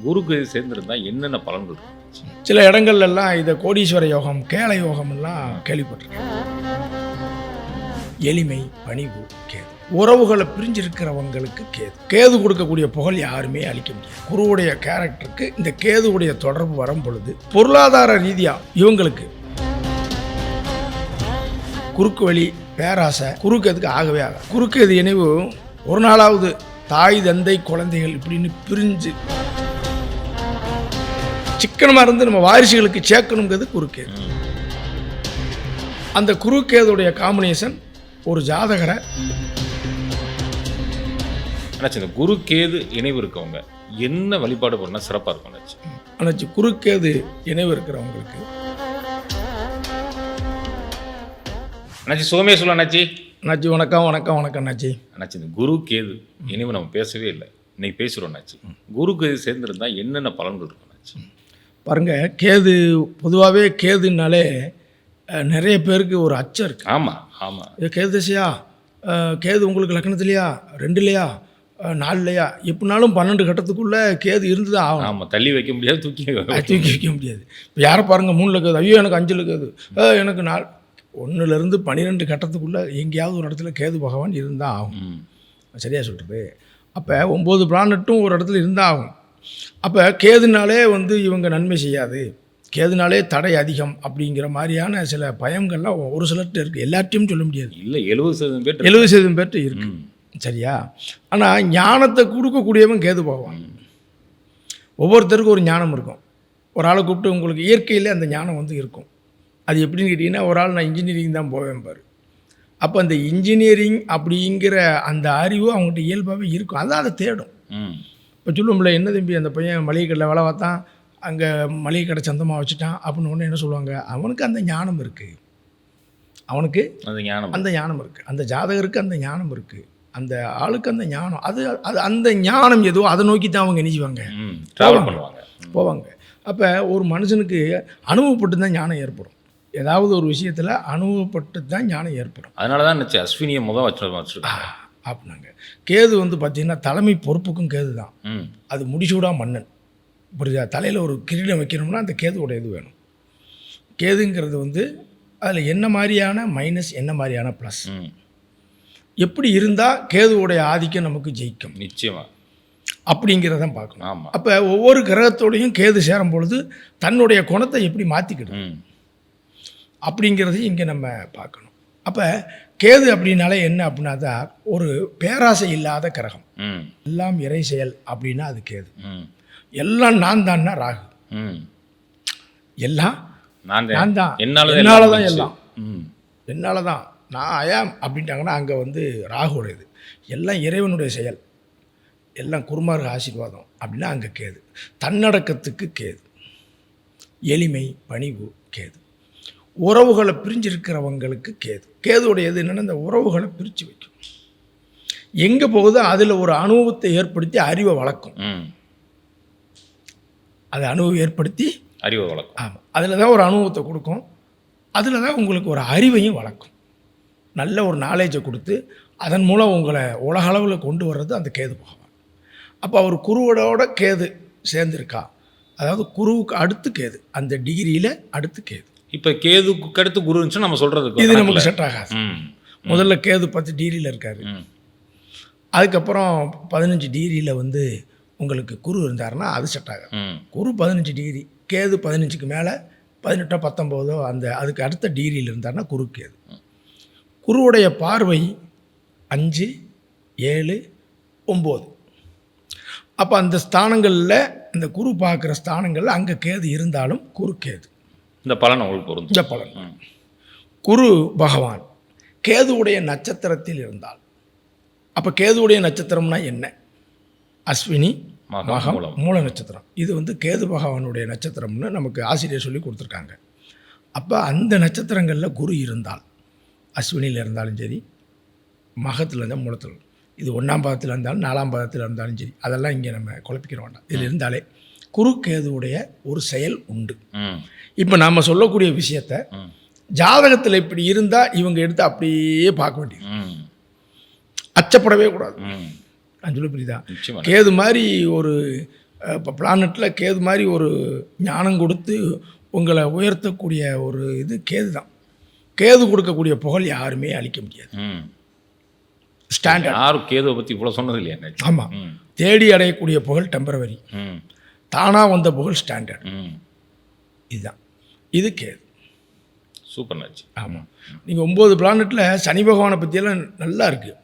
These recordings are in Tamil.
குருக்கு சேர்ந்திருந்தா என்னென்ன பலன்கள் இருக்கும்? சில இடங்கள்லாம் இதை கோடீஸ்வர யோகம், கேள யோகம்லாம் கேள்விப்பட்டிருக்கேன். எளிமை, பணிவு, கேது. உறவுகளை பிரிஞ்சிருக்கிறவங்களுக்கு கேது. கேது கொடுக்கக்கூடிய புகழ் யாருமே அளிக்க முடியாது. குருவுடைய கேரக்டருக்கு இந்த கேதுவுடைய தொடர்பு வரும் பொழுது பொருளாதார ரீதியா இவங்களுக்கு குறுக்கு வழி, பேராசை குறுக்கேதுக்கு ஆகவே ஆகாது. குறுக்கேது இணைவு ஒரு நாளாவது தாய், தந்தை, குழந்தைகள் இப்படின்னு பிரிஞ்சு சிக்கனமாக இருந்து நம்ம வாரிசுகளுக்கு சேர்க்கணுங்கிறது குறுக்கேது. அந்த குறுக்கேதுடைய காம்பினேஷன் ஒரு ஜாதகரை இந்த குரு கேது இணைவு இருக்கவங்க என்ன வழிபாடு பண்ணால் சிறப்பாக இருக்கும்? அண்ணாச்சி குறுக்கேது இணைவு இருக்கிறவங்களுக்கு அண்ணாச்சி சுகமே சொல்ல அண்ணாச்சி. அண்ணாச்சி வணக்கம். வணக்கம் வணக்கம் அண்ணாச்சி. அண்ணாச்சி இந்த குரு கேது இணைவு நம்ம பேசவே இல்லை, இன்னைக்கு பேசுகிறோம் அண்ணாச்சி. குரு கேது சேர்ந்துருந்தா என்னென்ன பலன்கள் இருக்கும் அண்ணாச்சி? பாருங்க, கேது பொதுவாகவே கேதுனாலே நிறைய பேருக்கு ஒரு அச்சம் இருக்கு. ஆமாம் ஆமாம். இது கேது திசையா, கேது உங்களுக்கு லக்னத்துலையா, 2லையா, 4லையா, எப்படினாலும் 12 கட்டத்துக்குள்ளே கேது இருந்து தான் ஆகும். ஆமாம், தள்ளி வைக்க முடியாது, தூக்கி வைக்க முடியாது. இப்போ யாரை பாருங்கள், 3ல் கேது, ஐயோ எனக்கு 5ல் கேது, எனக்கு 1லேருந்து 12 கட்டத்துக்குள்ளே எங்கேயாவது ஒரு இடத்துல கேது பகவான் இருந்தால் ஆகும். சரியாக சொல்கிறது. அப்போ 9 பிளானட்டும் ஒரு இடத்துல இருந்தால் ஆகும். அப்போ கேதுனாலே இவங்க நன்மை செய்யாது, கேதுனாலே தடை அதிகம் அப்படிங்கிற மாதிரியான சில பயங்கள்லாம் ஒரு சிலர்கிட்ட இருக்குது. எல்லார்ட்டையும் சொல்ல முடியாது. இல்லை, 70% 70% இருக்குது. சரியா? ஆனால் ஞானத்தை கொடுக்கக்கூடியவன் கேது பகவான். ஒவ்வொருத்தருக்கும் ஒரு ஞானம் இருக்கும். ஒரு ஆளை கூப்பிட்டு உங்களுக்கு இயற்கையில் அந்த ஞானம் இருக்கும். அது எப்படின்னு கேட்டிங்கன்னா, ஒரு ஆள் நான் இன்ஜினியரிங் தான் போவேன் பாரு. அப்போ அந்த இன்ஜினியரிங் அப்படிங்கிற அந்த அறிவு அவங்ககிட்ட இயல்பாகவே இருக்கும். அதான் அதை தேடும். இப்போ சொல்லுவோம்ல, என்ன தம்பி அந்த பையன் மளிகை கடையில் வேலை பார்த்தான், அங்கே மளிகை கடை சொந்தமாக வச்சுட்டான் அப்படின்னு ஒன்று என்ன சொல்லுவாங்க, அவனுக்கு அந்த ஞானம் இருக்குது. அவனுக்கு அந்த ஞானம் இருக்குது. அந்த ஜாதகருக்கு அந்த ஞானம் இருக்குது. அந்த ஆளுக்கு அந்த ஞானம், அது அந்த ஞானம் எதுவோ அதை நோக்கி தான் அவங்க நினைச்சுவாங்க, போவாங்க. அப்போ ஒரு மனுஷனுக்கு அனுபவப்பட்டு தான் ஞானம் ஏற்படும். ஏதாவது ஒரு விஷயத்தில் அனுபவப்பட்டு தான் ஞானம் ஏற்படும். அதனால தான் நினச்சி அஸ்வினியை முதல் வச்சுருக்காங்க அப்படின்னாங்க. கேது பார்த்திங்கன்னா தலைமை பொறுப்புக்கும் கேது தான். அது முடிசூடா மன்னன். புரியுதா? தலையில் ஒரு கிரீடம் வைக்கணும்னா அந்த கேதுவோட இது வேணும். கேதுங்கிறது அதில் என்ன மாதிரியான மைனஸ், என்ன மாதிரியான ப்ளஸ், எப்படி இருந்தால் கேதுவோடைய ஆதிக்கம் நமக்கு ஜெயிக்கும் நிச்சயமாக அப்படிங்கிறதான் பார்க்கணும். அப்போ ஒவ்வொரு கிரகத்தோடையும் கேது சேரும் பொழுது தன்னுடைய குணத்தை எப்படி மாற்றிக்கிடும் அப்படிங்கிறதையும் இங்கே நம்ம பார்க்கணும். அப்போ கேது அப்படின்னாலே என்ன அப்படின்னா தான் ஒரு பேராசை இல்லாத கிரகம். எல்லாம் இறை செயல் அப்படின்னா அது கேது. எல்லாம் நான் தான்னா ராகு. எல்லாம் நான் தான், என்னால் தான், எல்லாம் என்னால் தான், நான் அயாம் அப்படின்ட்டாங்கன்னா அங்கே ராகுடையது. எல்லாம் இறைவனுடைய செயல், எல்லாம் குருமார்க ஆசீர்வாதம் அப்படின்னா அங்கே கேது. தன்னடக்கத்துக்கு கேது. எளிமை, பணிவு கேது. உறவுகளை பிரிஞ்சிருக்கிறவங்களுக்கு கேது. கேதுவுடையது என்னென்னா இந்த உறவுகளை பிரித்து வைக்கும். எங்கே போகுதோ அதில் ஒரு அனுபவத்தை ஏற்படுத்தி அறிவை வளர்க்கும். அது அனுபவம் ஏற்படுத்தி அறிவை வளர்க்கும். ஆமாம், அதில் தான் ஒரு அனுபவத்தை கொடுக்கும். அதில் தான் உங்களுக்கு ஒரு அறிவையும் வளர்க்கும். நல்ல ஒரு நாலேஜை கொடுத்து அதன் மூலம் உங்களை உலக அளவில் கொண்டு வர்றது அந்த கேது பகவான். அப்போ அவர் குருவோட கேது சேர்ந்துருக்கா, அதாவது குருவுக்கு அடுத்து கேது, அந்த டிகிரியில் அடுத்து கேது. இப்போ கேதுக்கு அடுத்து குரு இருந்துச்சுன்னா நம்ம சொல்கிறதுக்கு இது நமக்கு செட் ஆகாது. முதல்ல கேது 10 டிகிரியில் இருக்கார். அதுக்கப்புறம் 15 டிகிரியில் உங்களுக்கு குரு இருந்தாருன்னா அது செட் ஆகாது. குரு 15 டிகிரி, கேது 15க்கு மேலே 18 19 அந்த அதுக்கு அடுத்த டிகிரியில் இருந்தாருன்னா குரு கேது. குருவுடைய பார்வை 5 7 9. அப்போ அந்த ஸ்தானங்களில் இந்த குரு பார்க்குற ஸ்தானங்களில் அங்கே கேது இருந்தாலும் குரு கேது. இந்த பலன் உங்களுக்கு பொருந்தும். இந்த பலன் குரு பகவான் கேதுவுடைய நட்சத்திரத்தில் இருந்தால், அப்போ கேதுவுடைய நட்சத்திரம்னா என்ன? அஸ்வினி, மகம், மூல நட்சத்திரம். இது கேது பகவானுடைய நட்சத்திரம்னு நமக்கு ஆசிரியர் சொல்லி கொடுத்துருக்காங்க. அப்போ அந்த நட்சத்திரங்களில் குரு இருந்தால், அஸ்வினியில் இருந்தாலும் சரி, மகத்தில் இருந்தால், மூலத்தில், இது 1ஆம் பாதத்தில் இருந்தாலும் 4ஆம் பாதத்தில் இருந்தாலும் சரி, அதெல்லாம் இங்கே நம்ம குழப்பிக்கிற வேண்டாம். இதில் இருந்தாலே குரு கேதுவுடைய ஒரு செயல் உண்டு. இப்போ நாம் சொல்லக்கூடிய விஷயத்த ஜாதகத்தில் இப்படி இருந்தால் இவங்க எடுத்து அப்படியே பார்க்க வேண்டியது, அச்சப்படவே கூடாது. நான் சொல்ல புரியுதா? கேது மாதிரி ஒரு இப்போ பிளானட்டில் கேது மாதிரி ஒரு ஞானம் கொடுத்து உங்களை உயர்த்தக்கூடிய ஒரு இது கேது தான். கேது கொடுக்கக்கூடிய புகழ் யாருமே அளிக்க முடியாது. ஸ்டாண்டர்ட். யாரும் கேதுவை பற்றி இவ்வளோ சொன்னது இல்லையா? ஆமாம். தேடி அடையக்கூடிய புகழ் டெம்பரவரி, தானாக வந்த புகழ் ஸ்டாண்டர்ட். இதுதான் இது கேது. Super notch. ஆமாம். நீங்கள் 9 பிளானட்டில் சனி பகவானை பற்றியெல்லாம் நல்லா இருக்குது,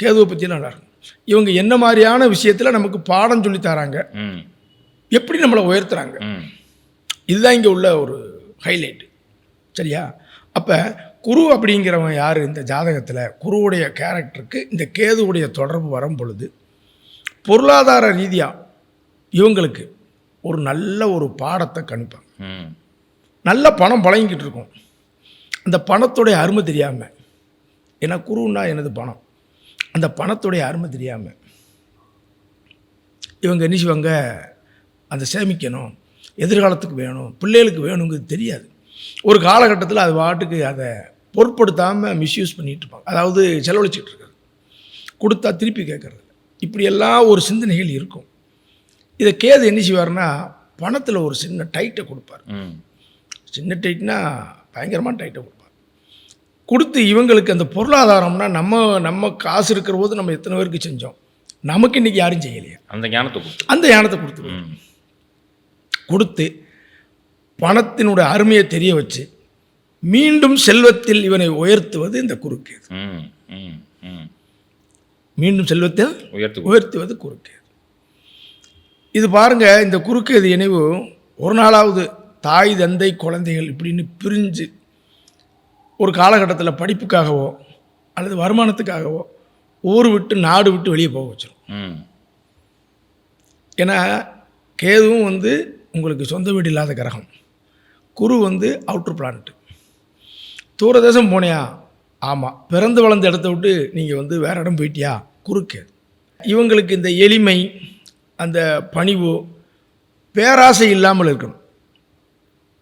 கேதுவை பற்றியெல்லாம் நல்லா இருக்கும். இவங்க என்ன மாதிரியான விஷயத்தில் நமக்கு பாடம் சொல்லி தராங்க, எப்படி நம்மளை உயர்த்துறாங்க, இதுதான் இங்கே உள்ள ஒரு ஹைலைட்டு. சரியா? அப்போ குரு அப்படிங்கிறவன் யார்? இந்த ஜாதகத்தில் குருவுடைய கேரக்டருக்கு இந்த கேதுவுடைய தொடர்பு வரும் பொழுது பொருளாதார ரீதியாக இவங்களுக்கு ஒரு நல்ல ஒரு பாடத்தை கணிப்பாங்க. நல்ல பணம் பழங்கிட்டு இருக்கும். அந்த பணத்துடைய அருமை தெரியாமல், ஏன்னா குருன்னா எனது பணம், அந்த பணத்துடைய அருமை தெரியாமல் இவங்க என்ன செய்வாங்க, அதை சேமிக்கணும், எதிர்காலத்துக்கு வேணும், பிள்ளைகளுக்கு வேணுங்கிறது தெரியாது. ஒரு காலகட்டத்தில் அது பாட்டுக்கு அதை பொருட்படுத்தாமல் மிஸ்யூஸ் பண்ணிகிட்டு இருப்பாங்க. அதாவது செலவழிச்சிட்டு இருக்காது, கொடுத்தா திருப்பி கேட்குறது, இப்படியெல்லாம் ஒரு சிந்தனைகள் இருக்கும். இதை கேது என்ன செய்வார்னா பணத்தில் ஒரு சின்ன டைட்டை கொடுப்பார். சின்ன டைட்னா பயங்கரமான டைட்டை கொடுப்பார். கொடுத்து இவங்களுக்கு அந்த பொருளாதாரம்னா நம்ம காசு இருக்கிற போது நம்ம எத்தனை பேருக்கு செஞ்சோம், நமக்கு இன்றைக்கி யாரும் செய்யலையா, அந்த ஞானத்தை கொடுத்து பணத்தினுடைய அருமையை தெரிய வச்சு மீண்டும் செல்வத்தில் இவனை உயர்த்துவது இந்த குறுக்கேது. மீண்டும் செல்வத்தில் உயர்த்துவது குறுக்கேது. இது பாருங்கள், இந்த குறுக்கேது இணைவு ஒரு நாளாவது தாய் தந்தை குழந்தைகள் இப்படின்னு பிரிஞ்சு ஒரு காலகட்டத்தில் படிப்புக்காகவோ அல்லது வருமானத்துக்காகவோ ஊர் விட்டு நாடு விட்டு வெளியே போக வச்சிடும். ஏன்னா கேதுவும் உங்களுக்கு சொந்த வீடு இல்லாத கிரகம், குரு அவுட்டர் பிளானட். தூரதேசம் போனியா? ஆமாம். பிறந்து வளர்ந்த இடத்த விட்டு நீங்கள் வேறு இடம் போயிட்டியா? குறுக்கேது. இவங்களுக்கு இந்த எளிமை, அந்த பணிவு, பேராசை இல்லாமல் இருக்கணும்.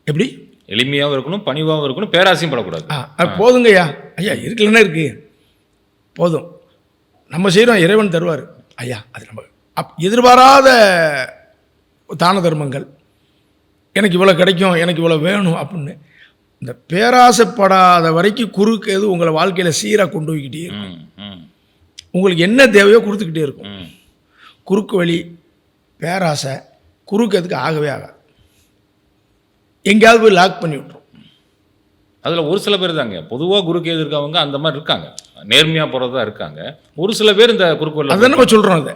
எப்படி? எளிமையாகவும் இருக்கணும், பணிவாகவும் இருக்கணும், பேராசையும் படக்கூடாது. அது போதுங்கய்யா, ஐயா இருக்குல்லன்னா இருக்குது, போதும், நம்ம செய்கிறோம், இறைவன் தருவார் ஐயா. அது நம்ம எதிர்பாராத தான தர்மங்கள், எனக்கு இவ்வளோ கிடைக்கும், எனக்கு இவ்வளோ வேணும் அப்படின்னு இந்த பேராசைப்படாத வரைக்கும் குறுக்கேது உங்களை வாழ்க்கையில் சீராக கொண்டு போய்கிட்டே இருக்கும். உங்களுக்கு என்ன தேவையோ கொடுத்துக்கிட்டே இருக்கும். குறுக்கு வழி, பேராசை குறுக்கேதுக்கு ஆகவே ஆகாது. எங்கேயாவது போய் லாக் பண்ணி விட்டுரும். அதில் ஒரு சில பேர் தாங்க பொதுவாக குறுக்கேது இருக்கவங்க அந்த மாதிரி இருக்காங்க, நேர்மையாக போகிறதா இருக்காங்க. ஒரு சில பேர் இந்த குறுக்கு, அதை நம்ம சொல்கிறோம். அதை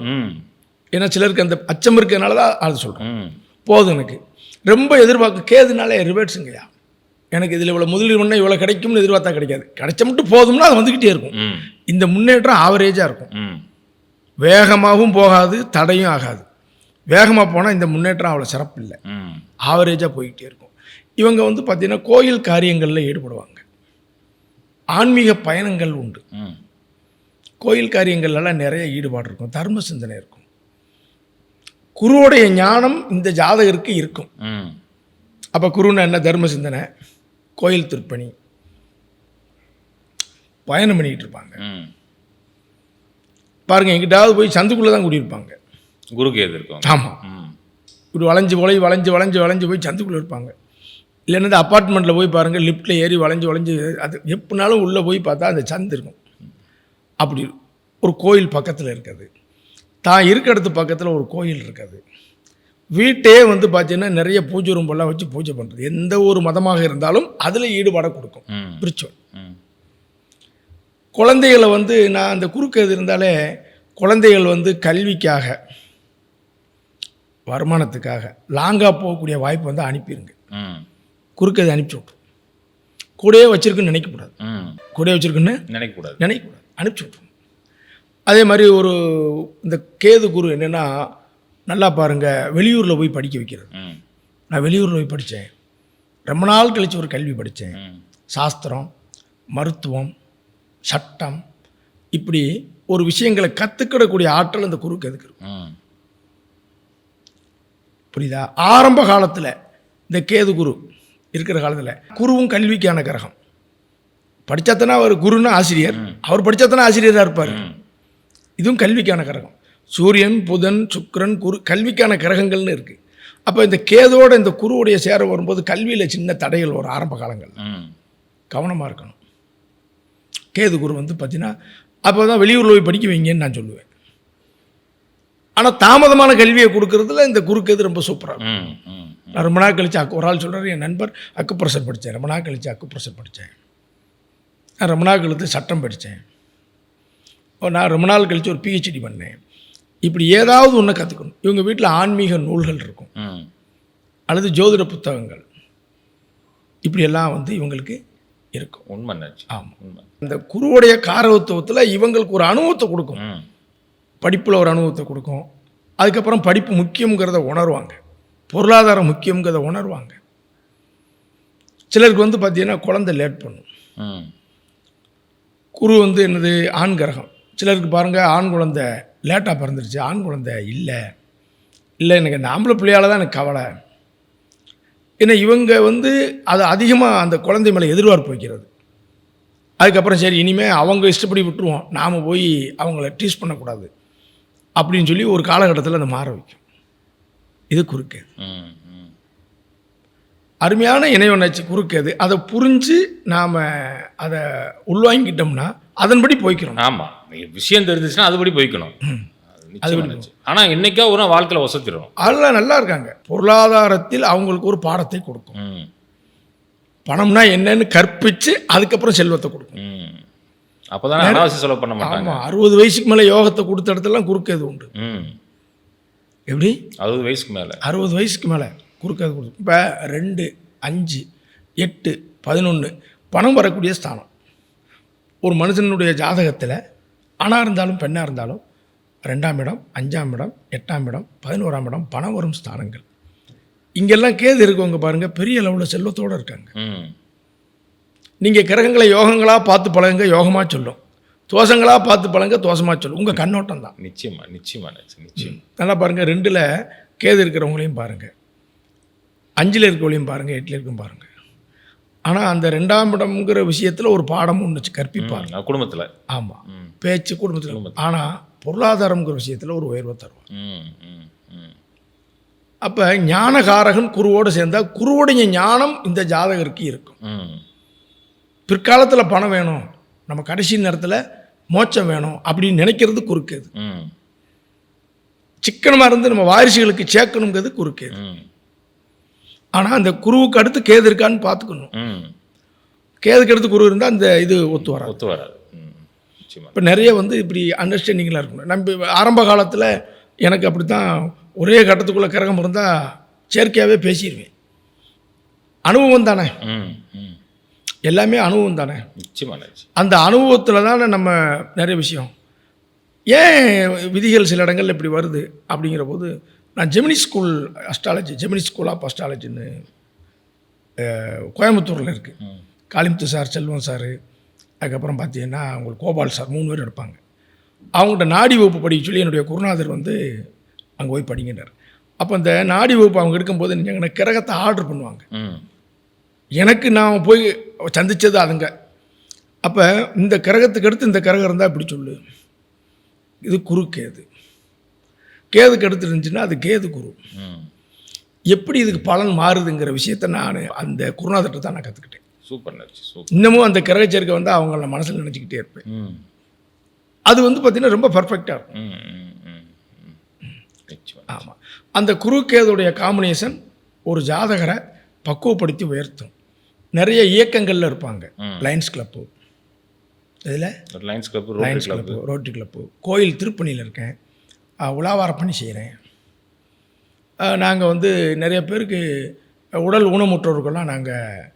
ஏன்னா சிலருக்கு அந்த அச்சம் இருக்கிறதுனால தான் அதை சொல்கிறோம். போதும், எனக்கு ரொம்ப எதிர்பார்க்க கேதுனாலே ரிவர்ட்ஸுங்கய்யா, எனக்கு இதில் இவ்வளோ முதலீடு பண்ணால் இவ்வளோ கிடைக்கும்னு எதிர்பார்த்தா கிடைக்காது. கிடைச்ச மட்டும் போதும்னா அது வந்துக்கிட்டே இருக்கும். இந்த முன்னேற்றம் ஆவரேஜாக இருக்கும், வேகமாகவும் போகாது, தடையும் ஆகாது. வேகமாக போனால் இந்த முன்னேற்றம் அவ்வளோ சிறப்பு இல்லை, ஆவரேஜாக போய்கிட்டே இருக்கும். இவங்க பார்த்திங்கன்னா கோயில் காரியங்களில் ஈடுபடுவாங்க, ஆன்மீக பயணங்கள் உண்டு, கோயில் காரியங்கள்லாம் நிறைய ஈடுபாடு இருக்கும், தர்ம சிந்தனை இருக்கும். குருவுடைய ஞானம் இந்த ஜாதகருக்கு இருக்கும். அப்போ குருன்னா என்ன? தர்ம சிந்தனை, கோயில் திருப்பணி, பயணம் பண்ணிக்கிட்டு இருப்பாங்க. பாருங்கள், எங்கிட்டாவது போய் சந்துக்குள்ளே தான் கூட்டியிருப்பாங்க, குருக்கேது இருக்கும். ஆமாம், இப்படி வளைஞ்சு போய் சந்துக்குள்ளே இருப்பாங்க. இல்லைன்னா இந்த அப்பார்ட்மெண்ட்டில் போய் பாருங்கள், லிஃப்ட்டில் ஏறி வளைஞ்சு அது எப்படினாலும் உள்ளே போய் பார்த்தா அந்த சந்து இருக்கும். அப்படி ஒரு கோயில் பக்கத்தில் இருக்குது, தான் இருக்க இடத்து பக்கத்தில் ஒரு கோயில் இருக்காது. வீட்டே பார்த்தீங்கன்னா நிறைய பூஜை ரூம்பெல்லாம் வச்சு பூஜை பண்ணுறது. எந்த ஒரு மதமாக இருந்தாலும் அதில் ஈடுபாடை கொடுக்கும் பிரிச்சுவல். குழந்தைகளை நான் அந்த குறுக்கேது இருந்தாலே குழந்தைகள் கல்விக்காக, வருமானத்துக்காக லாங்காக போகக்கூடிய வாய்ப்பு அனுப்பிடுங்க. குறுக்கேது அனுப்பிச்சி விட்ரும். கூடயே வச்சுருக்குன்னு நினைக்கக்கூடாது, கூடயே வச்சுருக்குன்னு நினைக்கக்கூடாது, அனுப்பிச்சி விட்ரும். அதே மாதிரி ஒரு இந்த கேது குரு என்னென்னா, நல்லா பாருங்கள், வெளியூரில் போய் படிக்க வைக்கிறது. நான் வெளியூரில் போய் படித்தேன், ரொம்ப நாள் கழித்து ஒரு கல்வி படித்தேன். சாஸ்திரம், மருத்துவம், சட்டம், இப்படி ஒரு விஷயங்களை கற்றுக்கிடக்கூடிய ஆற்றல் அந்த குருக்கு எதுக்கு இருக்கும். புரியுதா? ஆரம்ப காலத்தில் இந்த கேது குரு இருக்கிற காலத்தில், குருவும் கல்விக்கான கிரகம். படித்தாத்தானே அவர் குருன்னா ஆசிரியர், அவர் படித்தாத்தானே ஆசிரியராக இருப்பார். இதுவும் கல்விக்கான கிரகம். சூரியன், புதன், சுக்கிரன், குரு கல்விக்கான கிரகங்கள்னு இருக்குது. அப்போ இந்த கேதோட இந்த குருவுடைய சேர வரும்போது கல்வியில் சின்ன தடைகள் வரும் ஆரம்ப காலங்கள். கவனமாக இருக்கணும். கேது குரு வந்து பார்த்தீங்கன்னா அப்போ தான் வெளியூரில் போய் படிக்க வைங்கன்னு நான் சொல்லுவேன். ஆனால் தாமதமான கல்வியை கொடுக்கறதுல இந்த குறுக்கேது ரொம்ப சூப்பராக இருக்கும். நான் ரொம்ப நாள் கழிச்சு ஒரு ஆள் சொல்கிறார், என் நண்பர் அக்குப்ரெஷர் படித்தேன், ரொம்ப நாள் கழிச்சு அக்குப்ரெஷர் படித்தேன், நான் ரொம்ப நாள் கழித்து சட்டம் படித்தேன், நான் ரொம்ப நாள் கழித்து ஒரு பிஹெச்டி பண்ணேன். இப்படி ஏதாவது ஒன்று கற்றுக்கணும். இவங்க வீட்டில் ஆன்மீக நூல்கள் இருக்கும் அல்லது ஜோதிட புத்தகங்கள் இப்படியெல்லாம் வந்து இவங்களுக்கு இருக்கும். உண்மை. ஆமாம். இந்த குருவுடைய காரகத்துவத்தில் இவங்களுக்கு ஒரு அனுபவத்தை கொடுக்கும். படிப்பில் ஒரு அனுபவத்தை கொடுக்கும். அதுக்கப்புறம் படிப்பு முக்கியங்கிறத உணர்வாங்க, பொருளாதாரம் முக்கியங்கிறத உணர்வாங்க. சிலருக்கு வந்து பார்த்தீங்கன்னா குழந்தை லேட் பண்ணும். குரு வந்து என்னது ஆண் கிரகம். சிலருக்கு பாருங்கள் ஆண் குழந்தை லேட்டாக பிறந்துருச்சு, ஆண் குழந்தை இல்லை எனக்கு அந்த ஆம்பளை பிள்ளையால் தான் எனக்கு கவலை. ஏன்னா இவங்க வந்து அது அதிகமாக அந்த குழந்தை மேலே எதிர்பார்ப்பு வைக்கிறது. அதுக்கப்புறம் சரி இனிமேல் அவங்க இஷ்டப்படி விட்டுருவோம், நாம் போய் அவங்கள டீஸ் பண்ணக்கூடாது அப்படின்னு சொல்லி ஒரு காலகட்டத்தில் அதை மாற வைக்கும். இது குறுக்கேது. அருமையான இணைவனாச்சு குறுக்கேது. அதை புரிஞ்சு நாம் அதை உள்வாங்கிட்டோம்னா அதன்படி போய்க்கிறோம். ஆமாம், விஷயம் தெரிஞ்சிச்சுன்னா அதுபடி போய்க்கணும். ஆனால் என்னைக்கா ஒரு வாழ்க்கையில் வசத்திடும். அதெல்லாம் நல்லா இருக்காங்க. பொருளாதாரத்தில் அவங்களுக்கு ஒரு பாடத்தை கொடுக்கும். பணம்னா என்னன்னு கற்பிச்சு அதுக்கப்புறம் செல்வத்தை கொடுக்கும். அப்போதான் அனாவசிய செலவு பண்ண மாட்டாங்க. 60 வயசுக்கு மேலே யோகத்தை கொடுத்த இடத்துலாம் குறுக்கேது உண்டு. எப்படி 60 வயசுக்கு மேலே 60 வயசுக்கு மேலே குறுக்கேது கொடுக்கும். இப்போ 2, 5, 8, 11 பணம் வரக்கூடிய ஸ்தானம். ஒரு மனுஷனுடைய ஜாதகத்தில் ஆணாக இருந்தாலும் பெண்ணாக இருந்தாலும் 2ஆம் இடம், 5ஆம் இடம், 8ஆம் இடம், 11ஆம் இடம் பணம் வரும் ஸ்தானங்கள். இங்கெல்லாம் கேது இருக்கவங்க பாருங்கள் பெரிய அளவில் செல்வத்தோடு இருக்காங்க. நீங்கள் கிரகங்களை யோகங்களாக பார்த்து பழகுங்க, யோகமாக சொல்லும். தோஷங்களாக பார்த்து பழங்க, தோஷமாக சொல்லும். உங்கள் கண்ணோட்டம் தான். நிச்சயமாக. நல்லா பாருங்கள். 2ல் கேது இருக்கிறவங்களையும் பாருங்கள், 5ல் இருக்கிறவங்களையும் பாருங்கள், 8ல் இருக்கும் பாருங்கள். ஆனால் அந்த 2ஆம் இடம்ங்கிற விஷயத்தில் ஒரு பாடம் ஒன்று கற்பிப்பார் குடும்பத்தில். ஆமாம், பேச்சு குடும்பத்தில். ஆனால் பொருளாதாரங்கிற விஷயத்தில் ஒரு உயர்வை தருவார். அப்போ ஞானகாரகன் குருவோடு சேர்ந்தால் குருவுடைய ஞானம் இந்த ஜாதகருக்கு இருக்கும். பிற்காலத்தில் பணம் வேணும், நம்ம கடைசி நேரத்தில் மோட்சம் வேணும் அப்படின்னு நினைக்கிறது குறுக்கேது. சிக்கனமாக இருந்து நம்ம வாரிசுகளுக்கு சேர்க்கணுங்கிறது குறுக்கேது. ஆனால் அந்த குருவுக்கு அடுத்து கேது இருக்கான்னு பார்த்துக்கணும். கேதுக்கு அடுத்து குரு இருந்தால் அந்த இது ஒத்து வராது. இப்போ நிறைய வந்து இப்படி அண்டர்ஸ்டாண்டிங்கெலாம் இருக்கணும். நம்ம ஆரம்ப காலத்தில் எனக்கு அப்படி தான் ஒரே கட்டத்துக்குள்ளே கிரகம் இருந்தால் செயற்கையாகவே பேசிடுவேன். அனுபவம் தானே, எல்லாமே அனுபவம் தானே. அந்த அனுபவத்தில் தானே நம்ம நிறைய விஷயம். ஏன் விதிகள் சில இடங்களில் இப்படி வருது அப்படிங்கிற போது நான் Gemini school astrology, Gemini school of அஸ்ட்ராலஜின்னு கோயம்புத்தூரில் இருக்குது. காளிமுத்து சார், செல்வம் சார், அதுக்கப்புறம் பார்த்தீங்கன்னா அவங்களுக்கு கோபால் சார் 3 பேர் எடுப்பாங்க. அவங்கள்ட்ட நாடி வகுப்பு படிக்க சொல்லி என்னுடைய குருநாதர் வந்து அங்கே போய் படிக்கின்றார். அப்போ அந்த நாடி வகுப்பு அவங்க எடுக்கும்போது நீங்கள் கிரகத்தை ஆர்டர் பண்ணுவாங்க. எனக்கு நான் போய் சந்தித்தது அதுங்க. அப்போ இந்த கிரகத்துக்கு அடுத்து இந்த கிரகம் இருந்தால் இப்படி சொல்லு, இது குரு கேது. கேதுக்கு எடுத்து இருந்துச்சுன்னா அது கேது குரு. எப்படி இதுக்கு பலன் மாறுதுங்கிற விஷயத்த நான் அந்த குருநாதர்கிட்ட தான் நான் கற்றுக்கிட்டேன். சூப்பர். இன்னமும் அந்த கிரகச்சேர்க்கை வந்து அவங்கள மனசில் நினச்சிக்கிட்டே இருப்பேன். அது வந்து பார்த்திங்கன்னா ரொம்ப பர்ஃபெக்டாக இருக்கும். ஆமாம், அந்த குரு கேதுடைய காம்பினேஷன் ஒரு ஜாதகரை பக்குவப்படுத்தி உயர்த்தும். நிறைய இயக்கங்களில் இருப்பாங்க. லயன்ஸ் கிளப்பு, இதில் லைன்ஸ் கிளப்பு, ரோட்டரி கிளப்பு, கோயில் திருப்பணியில் இருக்கேன், உலாவார பணி செய்கிறேன். நாங்கள் வந்து நிறைய பேருக்கு உடல் ஊனமுற்றோருக்கெல்லாம் நாங்கள்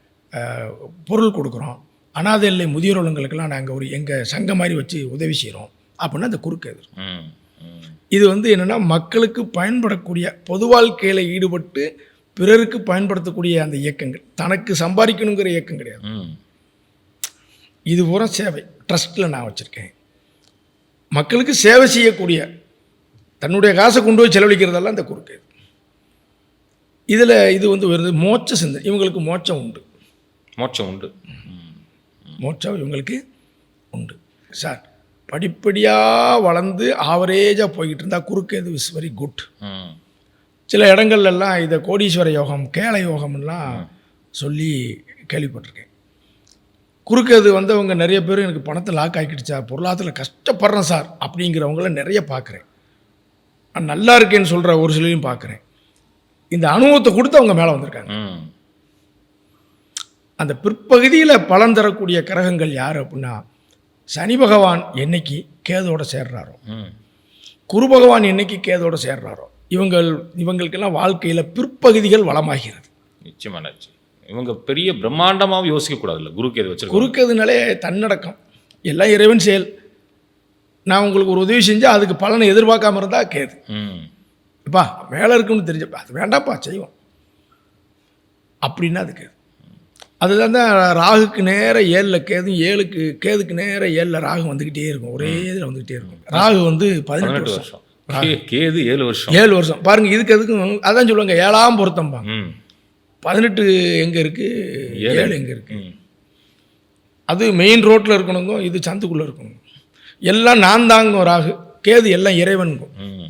பொருள் கொடுக்குறோம். அனாதை இல்லை முதியோர் இல்லங்களுக்கெல்லாம் நாங்கள் ஒரு எங்கள் சங்கம் மாதிரி வச்சு உதவி செய்கிறோம் அப்படின்னா அந்த குறுக்கேது. இது வந்து என்னென்னா மக்களுக்கு பயன்படக்கூடிய பொது வாழ்க்கையில் ஈடுபட்டு பிறருக்கு பயன்படுத்தக்கூடிய அந்த இயக்கங்கள், தனக்கு சம்பாதிக்கணுங்கிற இயக்கம் கிடையாது. இது பூரா சேவை ட்ரஸ்ட்டில் நான் வச்சுருக்கேன். மக்களுக்கு சேவை செய்யக்கூடிய, தன்னுடைய காசை கொண்டு போய் செலவழிக்கிறதெல்லாம் இந்த குறுக்கேது. இதில் இது வந்து வருது மோட்ச சிந்தனை. இவங்களுக்கு மோட்சம் உண்டு. மோட்சம் இவங்களுக்கு உண்டு. சார் படிப்படியாக வளர்ந்து ஆவரேஜாக போய்கிட்டு இருந்தால் குறுக்கேது இஸ் வெரி குட். ம். சில இடங்கள்லாம் இதை கோடீஸ்வர யோகம், கேள யோகம்லாம் சொல்லி கேள்விப்பட்டிருக்கேன். குறுக்கேது வந்தவங்க நிறைய பேர் எனக்கு பணத்தை லாக் ஆக்கிடுச்சா, பொருளாதாரத்தில் கஷ்டப்படுறேன் சார் அப்படிங்கிறவங்கள நிறைய பார்க்குறேன். நான் நல்லா இருக்கேன்னு சொல்கிற ஒரு சிலையும் பார்க்குறேன். இந்த அனுபவத்தை கொடுத்து அவங்க மேலே வந்திருக்காங்க. ம். அந்த பிற்பகுதியில் பலன் தரக்கூடிய கிரகங்கள் யார் அப்படின்னா, சனி பகவான் என்னைக்கு கேதோட சேர்றாரோ, ம். குரு பகவான் என்னைக்கு கேதோட சேர்றாரோ, இவங்களுக்கெல்லாம் வாழ்க்கையில் பிற்பகுதிகள் வளமாகிறது. நிச்சயமானாச்சு. இவங்க பெரிய பிரம்மாண்டமாகவும் யோசிக்கக்கூடாதுல்ல குருக்கேது வச்சிருக்கோம். குறுக்கதுனாலே தன்னடக்கம், எல்லாம் இறைவன் செயல். நான் உங்களுக்கு ஒரு உதவி செஞ்சால் அதுக்கு பலனை எதிர்பார்க்காம இருந்தால் கேது. ம். இப்பா வேலை இருக்குன்னு தெரிஞ்சப்பா அது வேண்டாம்ப்பா செய்வோம் அப்படின்னா அது கேது. அதுதான் தான் ராகுக்கு நேர 7ல் கேது, கேதுக்கு நேர 7ல் ராகு வந்துக்கிட்டே இருக்கும். ஒரே இதில் வந்துக்கிட்டே இருக்கும். ராகு வந்து 18 வருஷம், கேது 7 வருஷம். 7 வருஷம் பாருங்க. இதுக்கும் அதான் சொல்லுவாங்க 7ஆம் பொருத்தம்பா. ம். 18 எங்கே இருக்குது, 7 எங்கே இருக்குது. ம். அது மெயின் ரோட்டில் இருக்கணுங்க, இது சந்துக்குள்ளே இருக்கணும். எல்லாம் நான் தாங்க ராகு, கேது எல்லாம் இறைவனுக்கும். ம்.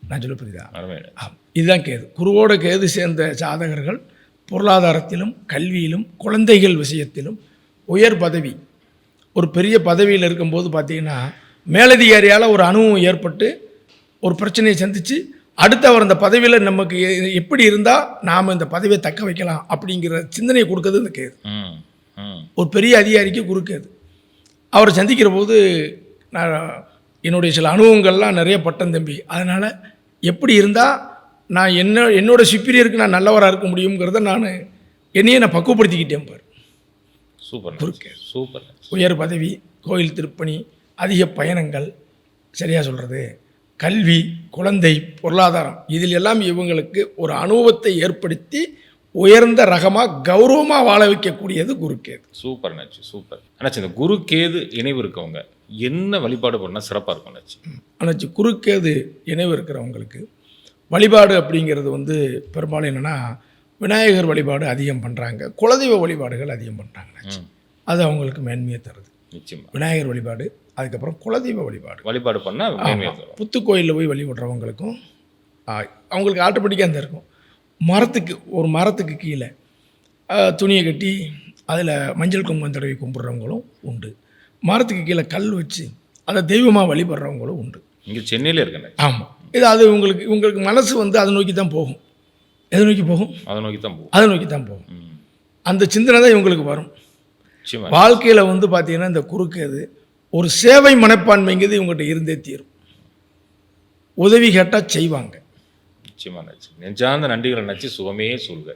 நான் சொல்ல புரியுதா? அருமையான. இதுதான் கேது. குருவோட கேது சேர்ந்த ஜாதகர்கள் பொருளாதாரத்திலும் கல்வியிலும் குழந்தைகள் விஷயத்திலும் உயர் பதவி, ஒரு பெரிய பதவியில் இருக்கும்போது பார்த்தீங்கன்னா மேலதிகாரியால் ஒரு அனுபவம் ஏற்பட்டு ஒரு பிரச்சனையை சந்தித்து அடுத்து அவர் அந்த பதவியில் நமக்கு எப்படி இருந்தால் நாம் இந்த பதவியை தக்க வைக்கலாம் அப்படிங்கிற சிந்தனையை கொடுக்குறது இந்த கேது. ம். ம். ஒரு பெரிய அதிகாரிக்கு குறுக்கேது. அவரை சந்திக்கிற போது நான் என்னுடைய சில அனுபவங்கள்லாம் நிறைய பட்டம் தம்பி, அதனால் எப்படி இருந்தால் நான் என்னோட சுப்பீரியருக்கு நான் நல்லவராக இருக்க முடியுங்கிறத என்னையே நான் பக்குவப்படுத்திக்கிட்டேன் பார். சூப்பர் குறுக்கேது. சூப்பர். உயர் பதவி, கோயில் திருப்பணி, அதிக பயணங்கள், சரியாக சொல்கிறது, கல்வி, குழந்தை, பொருளாதாரம், இதில் எல்லாம் இவங்களுக்கு ஒரு அனுபவத்தை ஏற்படுத்தி உயர்ந்த ரகமாக கௌரவமாக வாழ வைக்கக்கூடியது குருக்கேது. சூப்பர் நச்சு, சூப்பர் அண்ணாச்சி. இந்த குருக்கேது இணைவு இருக்கவங்க என்ன வழிபாடு பண்ணால் சிறப்பாக இருக்கும் அண்ணாச்சி? அண்ணாச்சி, குருக்கேது இணைவு இருக்கிறவங்களுக்கு வழிபாடு அப்படிங்கிறது வந்து பெரும்பாலும் என்னென்னா விநாயகர் வழிபாடு அதிகம் பண்ணுறாங்க, குலதெய்வ வழிபாடுகள் அதிகம் பண்ணுறாங்க. அது அவங்களுக்கு மேன்மையை தருது. நிச்சயமாக விநாயகர் வழிபாடு, அதுக்கப்புறம் குலதெய்வ வழிபாடு பண்ணால் புத்து கோயிலில் போய் வழிபடுறவங்களுக்கும் அவங்களுக்கு ஆட்டோமேட்டிக்காக அந்த இருக்கும். ஒரு மரத்துக்கு கீழே துணியை கட்டி அதில் மஞ்சள் குங்குமம் தடவி கும்பிட்றவங்களும் உண்டு. மரத்துக்கு கீழே கல் வச்சு அதை தெய்வமாக வழிபடுறவங்களும் உண்டு. இங்கே சென்னையில் இருக்கேன். ஆமாம், இது அது உங்களுக்கு மனசு வந்து அதை நோக்கி தான் போகும். எதை நோக்கி போகும்? அதை நோக்கி தான் போகும். அந்த சிந்தனை தான் இவங்களுக்கு வரும். வாழ்க்கையில் வந்து பார்த்தீங்கன்னா இந்த குறுக்கேது ஒரு சேவை மனப்பான்மைங்கிறது இவங்ககிட்ட இருந்தே தீரும். உதவி கேட்டால் செய்வாங்க. நிச்சயமாக நச்சு. நெஞ்சார்ந்த நன்றிகளை நச்சு சுகமே சொல்க.